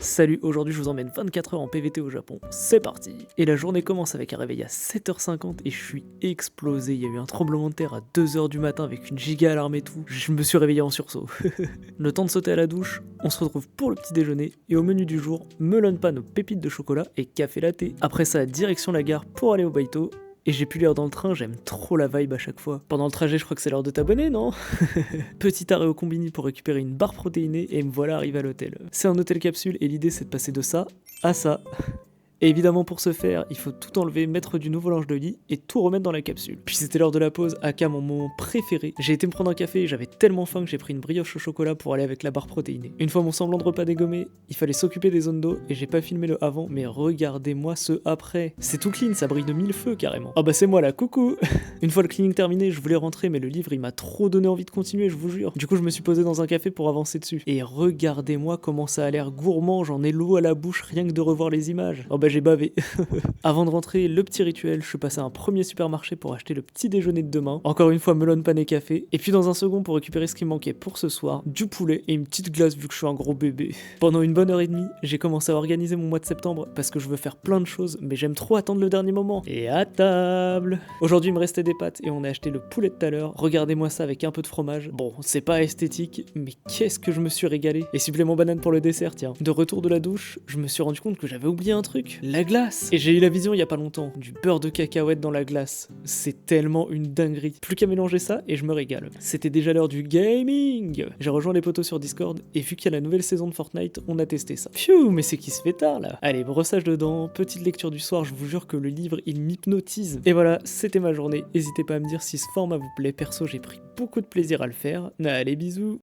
Salut, aujourd'hui je vous emmène 24 heures en PVT au Japon, c'est parti. Et la journée commence avec un réveil à 7h50 et je suis explosé, il y a eu un tremblement de terre à 2h du matin avec une giga alarme et tout, je me suis réveillé en sursaut. Le temps de sauter à la douche, on se retrouve pour le petit déjeuner et au menu du jour, melon pan aux pépites de chocolat et café latte. Après ça, direction la gare pour aller au baito. Et j'ai pu lire dans le train, j'aime trop la vibe à chaque fois. Pendant le trajet, je crois que c'est l'heure de t'abonner, non? Petit arrêt au combini pour récupérer une barre protéinée et me voilà arrivé à l'hôtel. C'est un hôtel capsule et l'idée c'est de passer de ça à ça. Et évidemment pour ce faire, il faut tout enlever, mettre du nouveau linge de lit et tout remettre dans la capsule. Puis c'était l'heure de la pause, aka mon moment préféré. J'ai été me prendre un café et j'avais tellement faim que j'ai pris une brioche au chocolat pour aller avec la barre protéinée. Une fois mon semblant de repas dégommé, il fallait s'occuper des zones d'eau et j'ai pas filmé le avant, mais regardez-moi ce après. C'est tout clean, ça brille de mille feux carrément. Ah bah c'est moi là, coucou. Une fois le cleaning terminé, je voulais rentrer mais le livre il m'a trop donné envie de continuer, je vous jure. Du coup je me suis posé dans un café pour avancer dessus. Et regardez-moi comment ça a l'air gourmand, j'en ai l'eau à la bouche rien que de revoir les images. Oh bah j'ai bavé. Avant de rentrer, le petit rituel, je suis passé à un premier supermarché pour acheter le petit déjeuner de demain. Encore une fois, melon pan et café. Et puis dans un second pour récupérer ce qui me manquait pour ce soir, du poulet et une petite glace vu que je suis un gros bébé. Pendant une bonne heure et demie, j'ai commencé à organiser mon mois de septembre parce que je veux faire plein de choses, mais j'aime trop attendre le dernier moment. Et à table. Aujourd'hui, il me restait des pâtes et on a acheté le poulet de tout à l'heure. Regardez-moi ça avec un peu de fromage. Bon, c'est pas esthétique, mais qu'est-ce que je me suis régalé. Et supplément banane pour le dessert, tiens. De retour de la douche, je me suis rendu compte que j'avais oublié un truc, la glace. Et j'ai eu la vision il y a pas longtemps, du beurre de cacahuète dans la glace. C'est tellement une dinguerie. Plus qu'à mélanger ça et je me régale. C'était déjà l'heure du gaming. J'ai rejoint les potos sur Discord et vu qu'il y a la nouvelle saison de Fortnite, on a testé ça. Pfiou, mais c'est qui se fait tard là. Allez, brossage de dents, petite lecture du soir, je vous jure que le livre il m'hypnotise. Et voilà, c'était ma journée. N'hésitez pas à me dire si ce format vous plaît, perso j'ai pris beaucoup de plaisir à le faire. Allez, bisous.